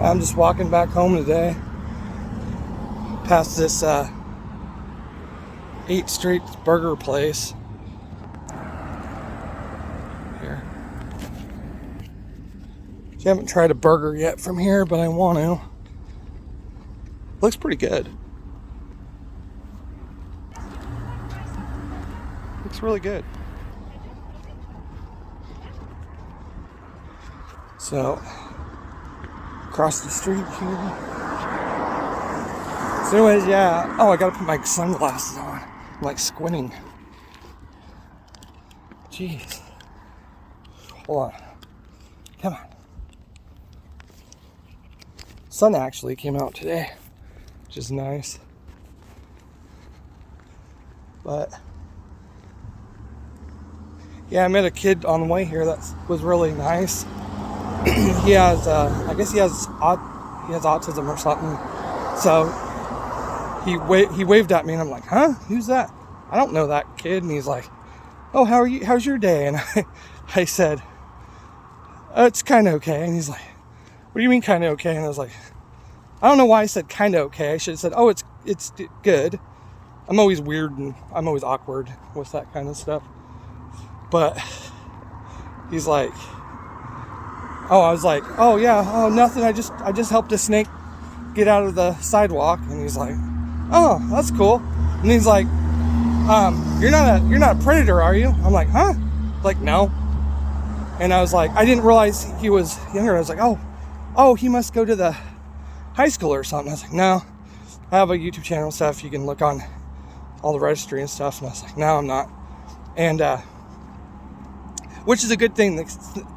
I'm just walking back home today, past this 8th Street burger place. Here. I haven't tried a burger yet from here, but I want to. Looks pretty good. Looks really good. So, across the street here. So anyways, yeah. Oh, I gotta put my sunglasses on. I'm like squinting. Jeez. Hold on. Come on. Sun actually came out today, which is nice. But yeah, I met a kid on the way here that was really nice. He has, I guess he has autism or something. So he waved at me, and I'm like, huh? Who's that? I don't know that kid. And he's like, oh, how are you? How's your day? And I said, it's kind of okay. And he's like, what do you mean kind of okay? And I was like, I don't know why I said kind of okay. I should have said, oh, it's good. I'm always weird and I'm always awkward with that kind of stuff. But he's like, oh, I was like, oh yeah, oh nothing. I just helped a snake get out of the sidewalk. And he's like, oh, that's cool. And he's like, you're not a predator, are you? I'm like, huh? Like, no. And I was like, I didn't realize he was younger. I was like, oh, he must go to the high school or something. I was like, no, I have a YouTube channel and stuff. You can look on all the registry and stuff. And I was like, no, I'm not. And which is a good thing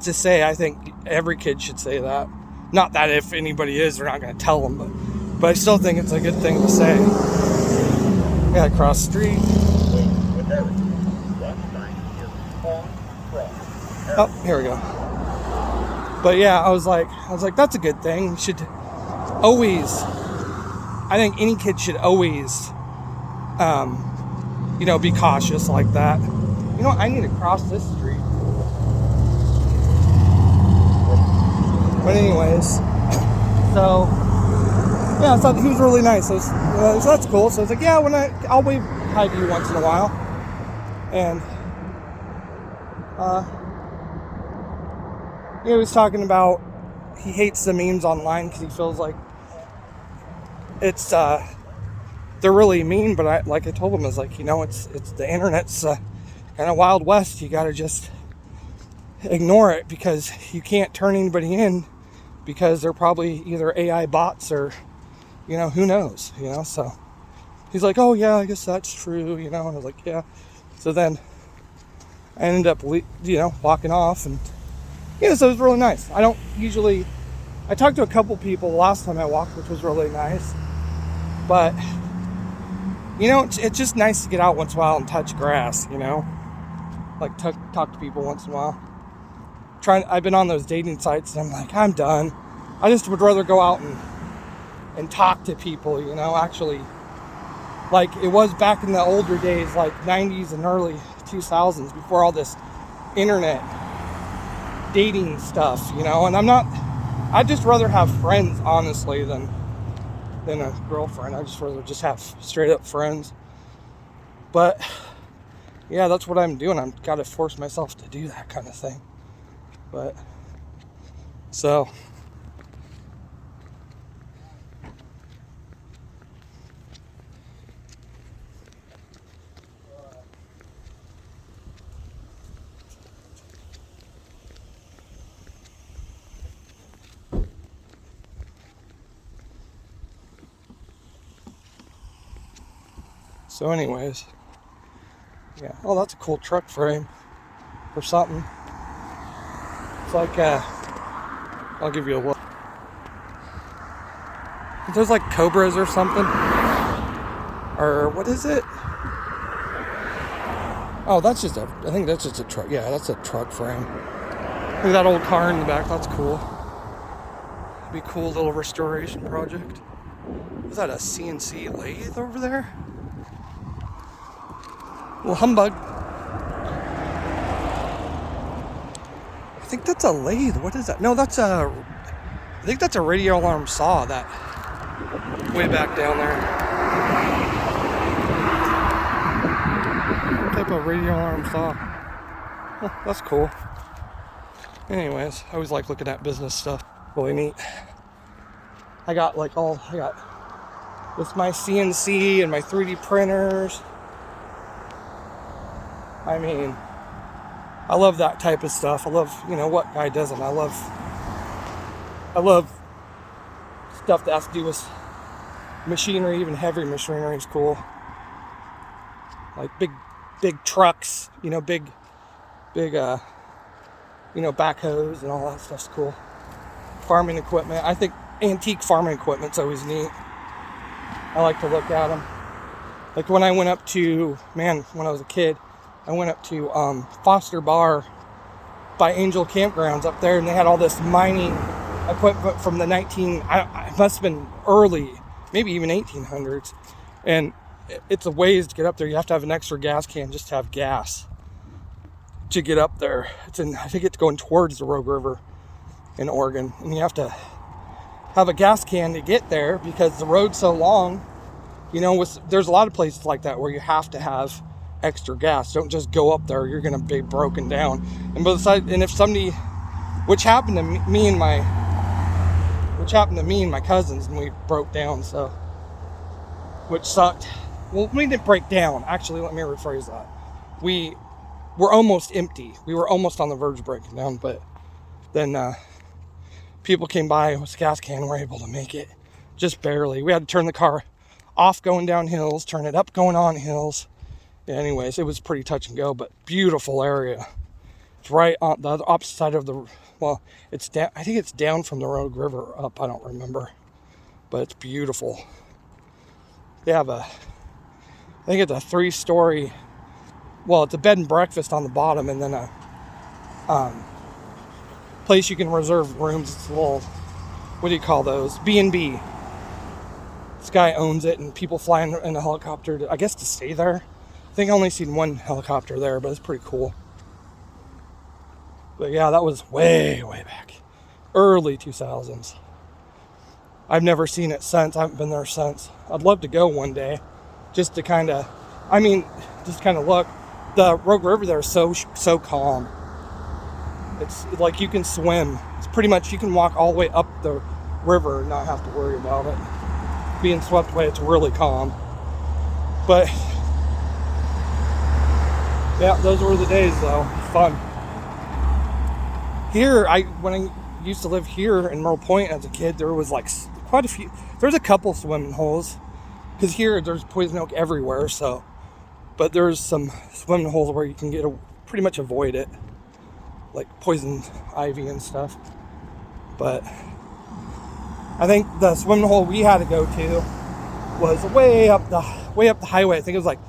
to say. I think every kid should say that. Not that if anybody is, they're not going to tell them, but I still think it's a good thing to say. Yeah, across the street. Oh, here we go. But yeah, I was like, that's a good thing. You should always, I think any kid should always, be cautious like that. You know, I need to cross this street. But anyways, so yeah, I thought he was really nice. So that's cool. So I was like, yeah, I'll wave hi to you once in a while. And he was talking about he hates the memes online because he feels like it's they're really mean. But I told him, I was like, it's the internet's kind of Wild West. You gotta just ignore it because you can't turn anybody in because they're probably either AI bots or who knows, so he's like, oh yeah, I guess that's true, and I was like, yeah. So then I ended up walking off, and so it was really nice. I talked to a couple people last time I walked, which was really nice, but it's just nice to get out once in a while and touch grass, like talk to people once in a while. I've been on those dating sites, and I'm like, I'm done. I just would rather go out and talk to people, actually, like it was back in the older days, like 90s and early 2000s, before all this internet dating stuff, and I'd just rather have friends, honestly, than a girlfriend. I'd just rather just have straight up friends. But yeah, that's what I'm doing. I've got to force myself to do that kind of thing. But so anyways, yeah. Oh, that's a cool truck frame or something. It's like, I'll give you a look. There's like cobras or something. Or what is it? Oh, I think that's just a truck. Yeah, that's a truck frame. Look at that old car in the back. That's cool. It'd be a cool little restoration project. Was that a CNC lathe over there? Well, humbug. I think that's a lathe. What is that? No, that's a I think that's a radio alarm saw, that way back down there. What type of radio alarm saw? Oh, that's cool. Anyways, I always like looking at business stuff. Really neat. I got with my CNC and my 3D printers. I mean, I love that type of stuff. I love, what guy doesn't? I love stuff that has to do with machinery. Even heavy machinery is cool. Like big trucks, big backhoes and all that stuff's cool. Farming equipment. I think antique farming equipment's always neat. I like to look at them. Like when I went up to, when I was a kid, I went up to Foster Bar by Angel Campgrounds up there, and they had all this mining equipment from the it must have been early, maybe even 1800s. And it's a ways to get up there. You have to have an extra gas can just to have gas to get up there. I think it's going towards the Rogue River in Oregon, and you have to have a gas can to get there because the road's so long. There's a lot of places like that where you have to have extra gas. Don't just go up there, you're gonna be broken down. And if somebody, which happened to me and my cousins, and we broke down, so, which sucked. Well, we didn't break down, actually. Let me rephrase that. We were almost empty. We were almost on the verge of breaking down, but then people came by with a gas can and were able to make it, just barely. We had to turn the car off going down hills, turn it up going on hills. Anyways, it was pretty touch and go, but beautiful area. It's right on the opposite side of it's down. I think it's down from the Rogue River up. I don't remember, but it's beautiful. They have I think it's a 3-story. Well, it's a bed and breakfast on the bottom, and then a place you can reserve rooms. It's a little, what do you call those? B&B. This guy owns it, and people fly in a helicopter to stay there. I think I only seen one helicopter there, but it's pretty cool. But yeah, that was way, way back. Early 2000s. I've never seen it since. I haven't been there since. I'd love to go one day, just to kind of look. The Rogue River there is so calm. It's like you can swim. It's pretty much, you can walk all the way up the river and not have to worry about it being swept away. It's really calm. But yeah, those were the days though. Fun. Here, when I used to live here in Merle Point as a kid, there was like quite a few. There's a couple swimming holes, because here there's poison oak everywhere. So, but there's some swimming holes where you can pretty much avoid it, like poison ivy and stuff. But I think the swimming hole we had to go to was way up the highway. I think it was like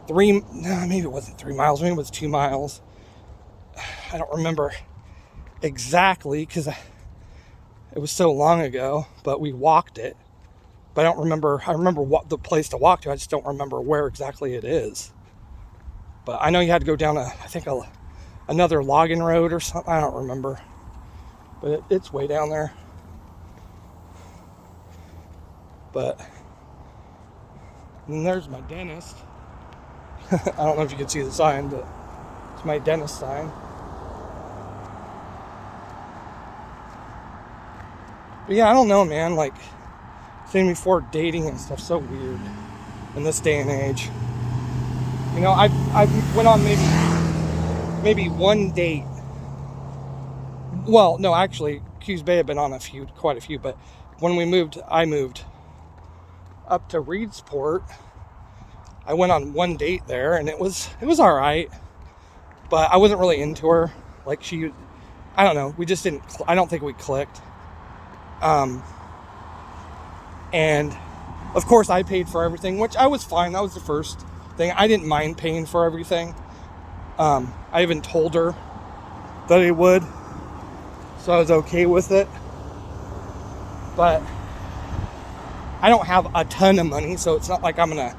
maybe it wasn't 3 miles, maybe it was 2 miles. I don't remember exactly because it was so long ago, but we walked it. But I don't remember. I remember what the place to walk to. I just don't remember where exactly it is. But I know you had to go down another logging road or something. I don't remember. But it's way down there. But then there's my dentist. I don't know if you can see the sign, but it's my dentist sign. But yeah, I don't know, man. Like, saying before, dating and stuff, so weird in this day and age. I went on maybe one date. Well, no, actually, Coos Bay had been on quite a few. But when I moved up to Reedsport. I went on one date there, and it was all right, but I wasn't really into her. Like I don't know. We just didn't. I don't think we clicked. And of course, I paid for everything, which I was fine. That was the first thing. I didn't mind paying for everything. I even told her that I would, so I was okay with it. But I don't have a ton of money, so it's not like I'm gonna,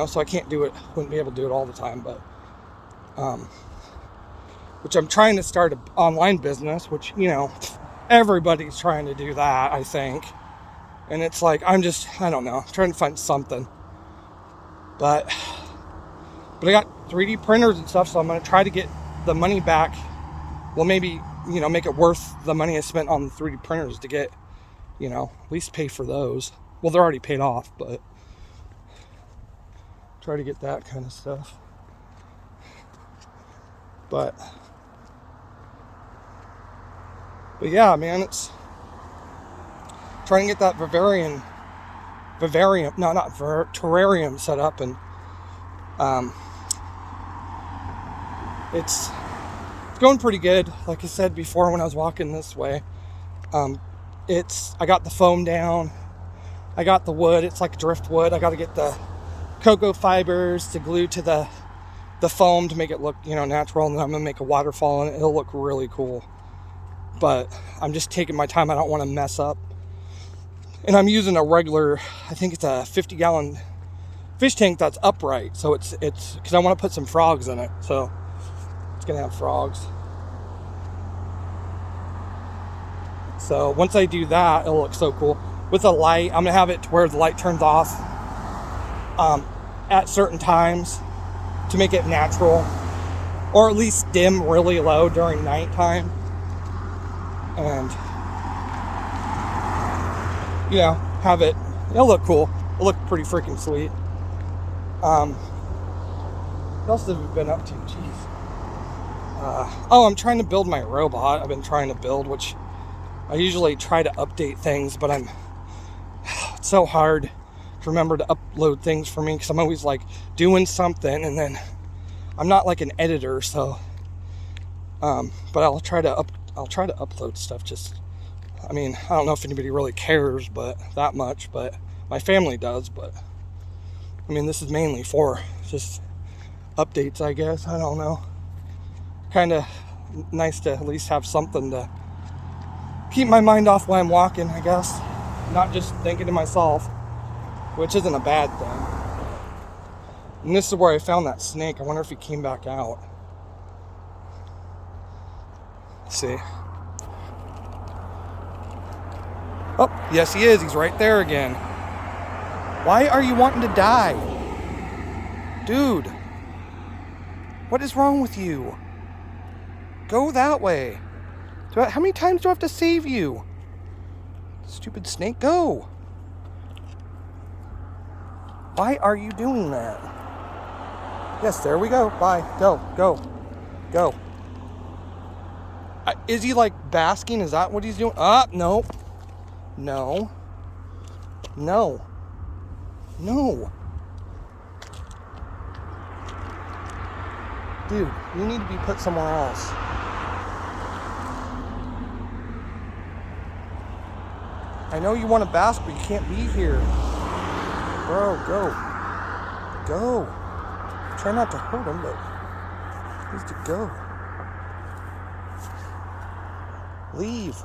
so I can't do it. Wouldn't be able to do it all the time, but which I'm trying to start an online business, which everybody's trying to do that, I think. And it's like, I don't know, trying to find something. But I got 3D printers and stuff, so I'm going to try to get the money back. Well, maybe, make it worth the money I spent on the 3D printers to get, at least pay for those. Well, they're already paid off, but try to get that kind of stuff. But yeah, man, it's trying to get that terrarium set up, and it's going pretty good. Like I said before, when I was walking this way, I got the foam down, I got the wood, it's like driftwood. I got to get the cocoa fibers to glue to the foam to make it look, natural, and then I'm gonna make a waterfall, and it'll look really cool. But I'm just taking my time. I don't want to mess up. And I'm using a regular, I think it's a 50-gallon fish tank that's upright. So it's because I want to put some frogs in it. So it's gonna have frogs. So once I do that, it'll look so cool. With a light, I'm gonna have it to where the light turns off at certain times to make it natural, or at least dim really low during nighttime. And have it'll look cool. It'll look pretty freaking sweet. What else have we been up to? Jeez. I'm trying to build my robot. I've been trying to build, which I usually try to update things, but it's so hard to remember to upload things for me, because I'm always like doing something, and then I'm not like an editor, so but I'll try to upload stuff. I don't know if anybody really cares, but that much, but my family does. But this is mainly for just updates, I guess. I don't know. Kind of nice to at least have something to keep my mind off while I'm walking, I guess. Not just thinking to myself, which isn't a bad thing. And this is where I found that snake. I wonder if he came back out. Let's see. Oh, yes he is. He's right there again. Why are you wanting to die? Dude. What is wrong with you? Go that way. How many times do I have to save you? Stupid snake, go. Why are you doing that? Yes, there we go. Bye. Go. Is he like basking? Is that what he's doing? No. Dude, you need to be put somewhere else. I know you want to bask, but you can't be here. Bro, go. Try not to hurt him, but he needs to go. Leave.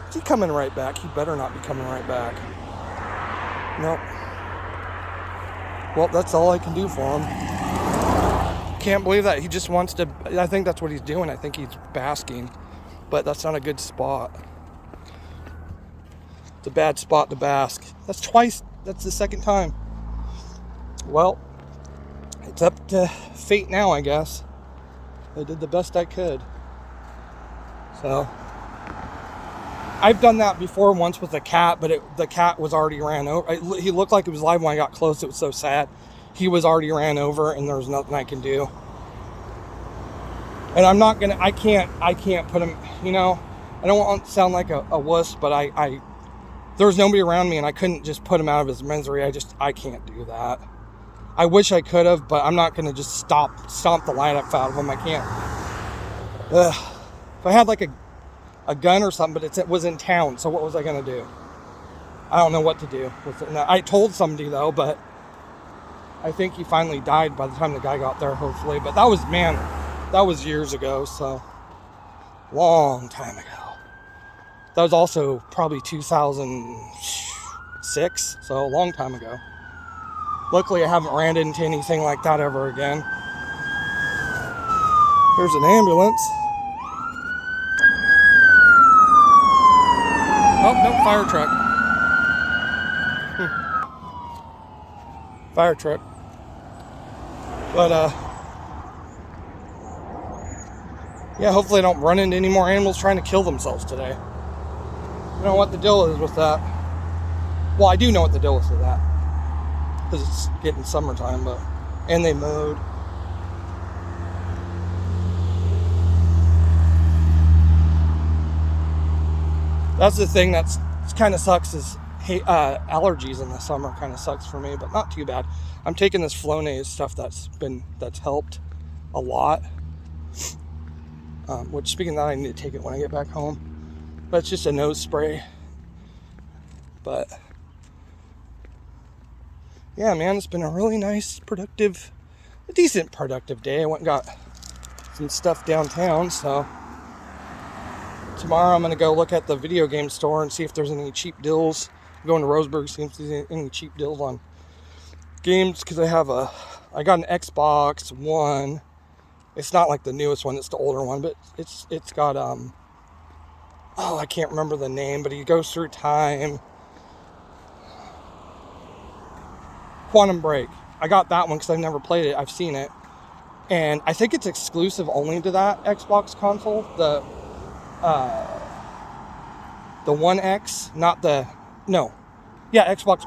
Is he coming right back? He better not be coming right back. Nope. Well, that's all I can do for him. Can't believe that. He just wants to... I think that's what he's doing. I think he's basking. But that's not a good spot. It's a bad spot to bask. That's twice. That's the second time. Well, it's up to fate now, I guess. I did the best I could. So, I've done that before once with a cat, but the cat was already ran over. He looked like it was alive when I got close. It was so sad. He was already ran over, and there was nothing I can do. And I'm not gonna. I can't put him. I don't want to sound like a wuss, but there was nobody around me, and I couldn't just put him out of his misery. I can't do that. I wish I could have, but I'm not gonna just stomp the life out of him. I can't. If I had like a gun or something, but it was in town, so what was I gonna do? I don't know what to do with it. I told somebody though, but I think he finally died by the time the guy got there, hopefully. But that was years ago, so long time ago. That was also probably 2006, so a long time ago. Luckily, I haven't ran into anything like that ever again. Here's an ambulance. Oh, no, fire truck. Fire truck. But, yeah, hopefully I don't run into any more animals trying to kill themselves today. I don't know what the deal is with that. Well, I do know what the deal is with that. Because it's getting summertime, but... And they mowed. That's the thing that's kind of sucks is allergies in the summer kind of sucks for me, but not too bad. I'm taking this Flonase stuff that's helped a lot. Which, speaking of that, I need to take it when I get back home. But it's just a nose spray. But yeah, man, it's been a really nice, decent productive day. I went and got some stuff downtown, so tomorrow I'm going to go look at the video game store and see if there's any cheap deals. I'm going to Roseburg, see if there's any cheap deals on games, because I got an Xbox One. It's not like the newest one, it's the older one, but it's got, I can't remember the name, but he goes through time. Quantum Break. I got that one because I've never played it. I've seen it. And I think it's exclusive only to that Xbox console. The One X, Xbox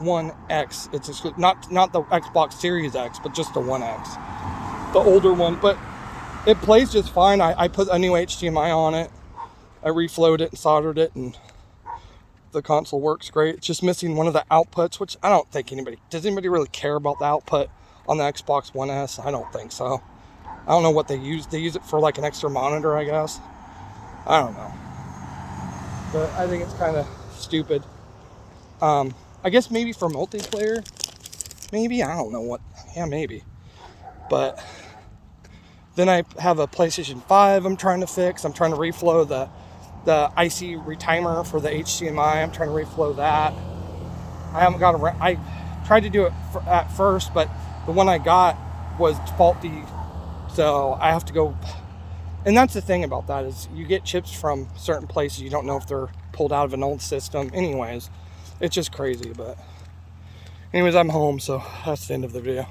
One X. It's exclusive, not the Xbox Series X, but just the One X. The older one, but it plays just fine. I put a new HDMI on it. I reflowed it and soldered it, and the console works great. It's just missing one of the outputs, which I don't think does anybody really care about the output on the Xbox One S? I don't think so. I don't know what they use. They use it for like an extra monitor, I guess. I don't know. But I think it's kind of stupid. I guess maybe for multiplayer. Maybe, I don't know what. Yeah, maybe. But then I have a PlayStation 5 I'm trying to fix. I'm trying to reflow the IC retimer for the HDMI. I'm trying to reflow that. I haven't got I tried to do it at first, but the one I got was faulty, so I have to go. And that's the thing about that, is you get chips from certain places, you don't know if they're pulled out of an old system. Anyways, it's just crazy. But anyways, I'm home, so that's the end of the video.